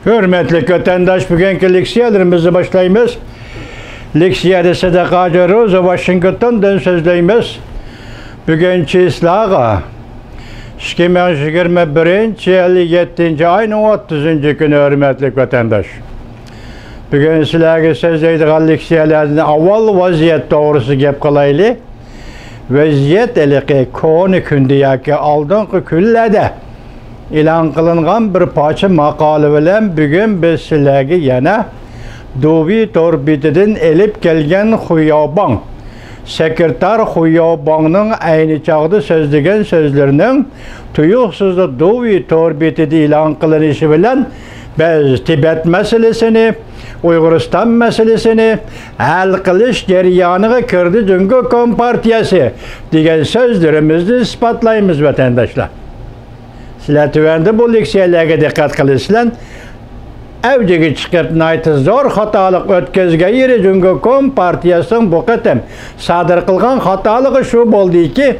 Hürmetli vatandaş, bugünkü leksiyalarımızı başlayımız. Leksiyada Sadaka Rosa Washington'dan sözleyimiz. Bugünkü islaha 2021 ayın 30. günü hürmetli vatandaş. Bugün sizlerge sözleydiği leksiyalarını avval vaziyet doğrusu gep kılaylı. Vaziyet eliki konu kündiyaki aldığın küllede ilan kılıngan bir parça makalı bilen bugün biz sizlerge yana Dovi Torbiti'den elip gelgen Huyaban sekreter Huyaban'ın aynı çağda sözlegen sözlerinin tuyuksuzda Dovi Torbiti'de ilan kılınışı bilen biz Tibet meselesini, Uyguristan meselesini hal kılış ceryanıga kirdi Cumhuriyet Kompartiyası diyen sözlerimizi ispatlayımız vatandaşlar. Sizler tüvende bu leksiyalarga dikkat kılısılan evcigi çıkıp nayti zor hatalık ötközge yeri Cumhuriyet Kompartiyası'nın bu kıtım sadır kılgan hatalığı şu oldu ki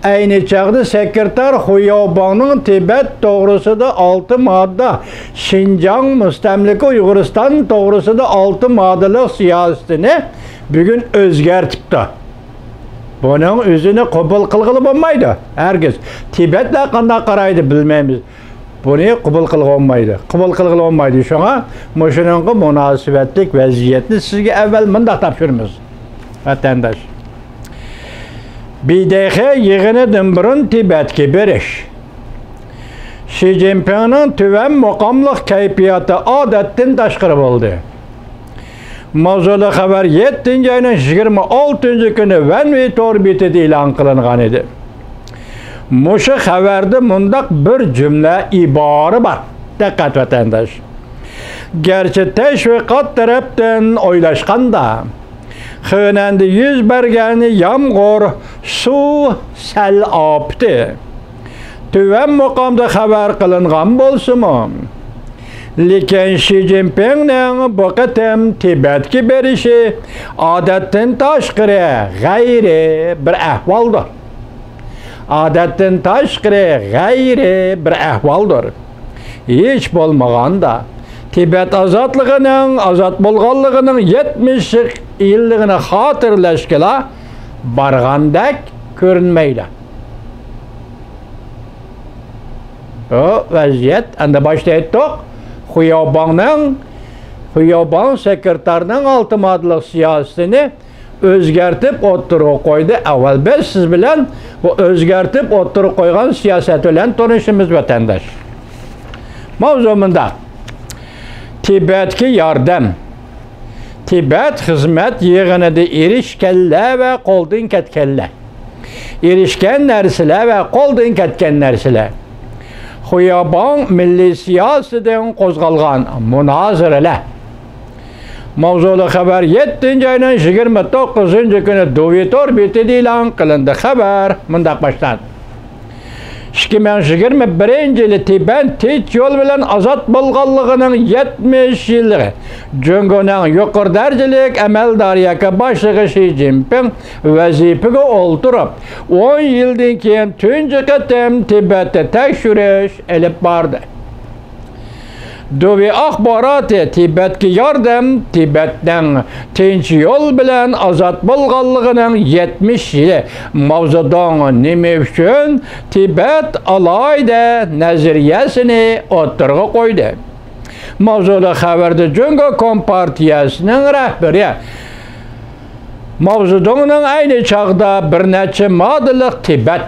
aynı çağda sekreter Huyaban'ın Tibet doğrusu da 6 madde Şincan müstemlike Uyguristan doğrusu da 6 maddelik siyasetini bugün özgertipti. Bunun özünü kabul kılgılı olmaydı. Herkes Tibet'le kanda karaydı bilmemiz. Bunu kabul kılgılı olmaydı. Kabul kılgılı olmaydı. Şuna müşünün münasebetlik vaziyetini sizge evvel mındak tapşırmız. Vatandaş. BDH yığınıdan burun Tibet'e beriş. Xi Jinping'in tüven mukamlık keyfiyatı adetten taşkırı oldu. Mavzulu haber 7. ayının 26. günü Venvi Torbiti'de ilan kılıngan idi. Muşu haberde mundak bir cümle ibarı var. Dikkat vatandaş. Gerçi teşvikat taraftan oylaşkanda Xönəndə yüz bərgəni yağmur, su, sel aptı. Tüvən muqamda xəbər qılınğan bolsumu. Lekin Xi Jinping'nin bu qıtım Tibet'e berişi adətdən taşqırı gayri bir əhvaldır. Adətdən taşqırı gayri bir əhvaldır. Hiç bolmağanda Tibet azatlığının, azat bolğanlığının 70 yıllığını hatırlaşkıla barğandak görünmeyle. O vaziyet, anda başta ettik, Huyaban sekreterinin 6 maddelik siyasetini özgertip oturuq koydu. Evvel biz siz bilen bu özgertip oturuq koygan siyaset bilen tanışımız vatandaş. Mavzumunda Tibet'e yardım. Tibet hizmet yığınıda erişkenler ve qoldun ketkenler. Erişken nersiler ve qoldun ketken nersiler. Huyaban milli siyaseten qozgalgan münazaralar. Mavzulu haber 7. ayının 29. günü Dovi Torbiti'de ilan kılındı. Haber mındak başladı. 2021 yılı Tibet tek yol bilen azat bolğanlığının 70 yılı Cumhuriyet'nin yuqur derecelik emeldariyaka başlığı Xi Jinping vazifege olturup 10 yıldan keyin tünce qıtım Tibet'te tekşürüş elip bardı. Dovi axbaratı Tibet'e yardım Tibet'ten tinç yol bilen azat bolğanlığının 70 yılı mavzudan nime üçün Tibet alayda nazariyesini oturğa koydu. Mavzulu haberde Cumhuriyet Kompartiyası'nın rəhberi mavzudanın aynı çağda bir neçe maddelik Tibet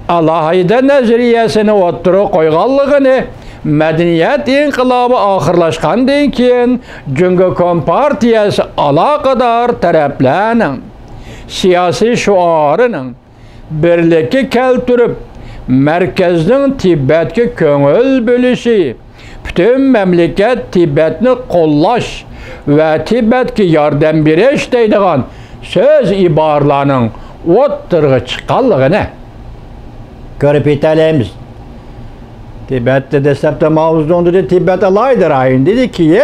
alayda nazariyesini oturğa koyğanlığını Medeniyet inqilabı ahırlaşkandan keyin Cumhuriyet Kompartiyası alaqadar taraflarının siyasi şuarının birlikki keltirip merkezden Tibet'e köngül bölüşü, bütün memleket Tibet'ni qollaş ve Tibet'e yardım beriş deydiğen söz ibarlarının oturğa çıqqanlığını görüp yeteleyimiz. Tibet'te desepte mavzunda da Tibet alaydır ayın dedi ki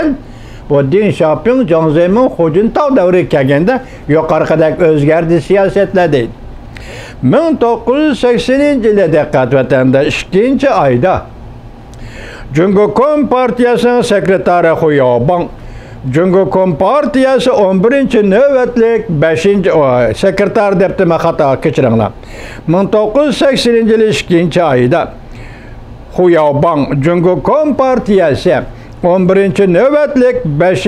bu Deng Xiaoping Jiang Zemin Hu devri kelgende yukarıdaki özgerdi siyasetler değil. 1980 yılı dikkat vatandaş 2. ayda Cungo Kompartiyasının sekreteri Xuyaoban, Cungo Kompartiyası 11. növbetlik 5. sekreter deptime hata keçiringlar. 1980 2. ayda Xuyaoban, Cungo Kompartiyası 11. növbetlik 5.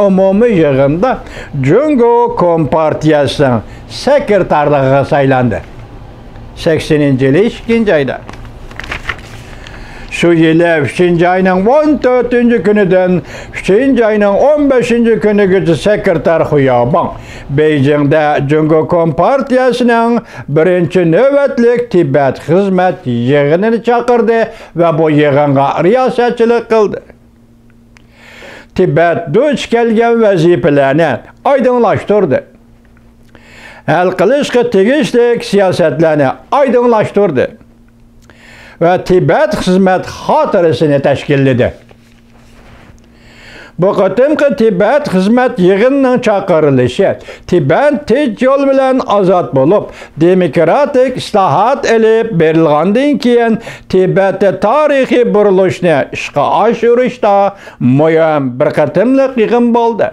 umumi yığında Cungo Kompartiyasının sekreterliğine saylandı. 80. 2. ayda. Şu yılı 3. ayının 14. günüden 3. ayının 15. günü gücü sekreter Xuyaoban, Beijing'de Cungo Kompartiyasının 1. növbetlik Tibet hizmet yığınını çakırdı ve bu yığınga riyasetçilik kıldı. Tibet duç kelgen vazifelerini aydınlaştırdı. El kılışkı tegişlik siyasetlerini aydınlaştırdı. Ve Tibet hizmet hatırasını teşkilledi. Bu kıtımkı Tibet hizmet yığınının çakırılışı, Tibet tek yol bilen azat bulup, demokratik islahat elip berilgandan keyin Tibet'te tarihi burilishni ishga oshirishda muhim bir kıtımlık yığın oldu.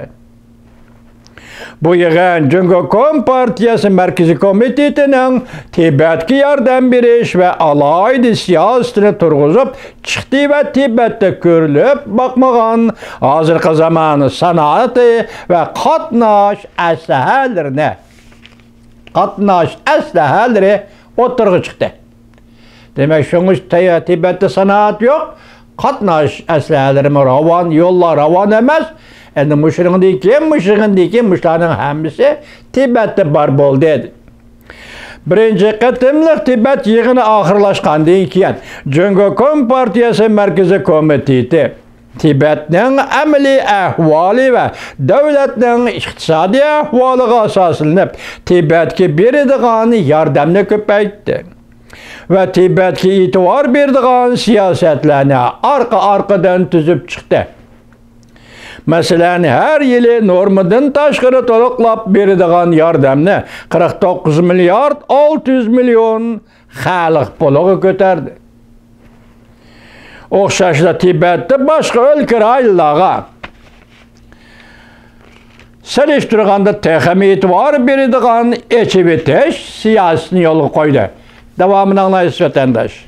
Bu yığın Cungo Kompartiyası Merkezi Komitetinin Tibet'e yardım beriş ve alaydı siyasetini turguzup çıktı ve Tibet'te görülüp bakmagan hazırkı zamanı sanatı ve katnaş eslehaleri oturgu çıktı. Demek şunuz Tibet'te sanat yok, katnaş eslehaleri ravan, yollar ravan emez. Endi muşlarının hemisi Tibet'te bar bol dedi. Birinci kıtımlık Tibet yığını ahırlaşkandan keyin Cungo Kompartiyası Merkezi Komiteti Tibet'nin ameli ahvali ve devletinin iktisadi ahvalıga asaslanıp Tibet'e beradigan yardımını köpeytdi. Ve Tibet'e itibar beradigan siyasetlerini arka-arkadan tüzüp çıktı. Mesela her yılı normadan taşkırı toluklap beradigan yardımını 49 milyard 600 milyon xalq puluğu götürdü. Oxşaşda Tibet'te başka ülkelerle seliştirganda texim itibar beradigan eçi bitiş siyasini yolu koydu. Devamını anlayış vatandaş.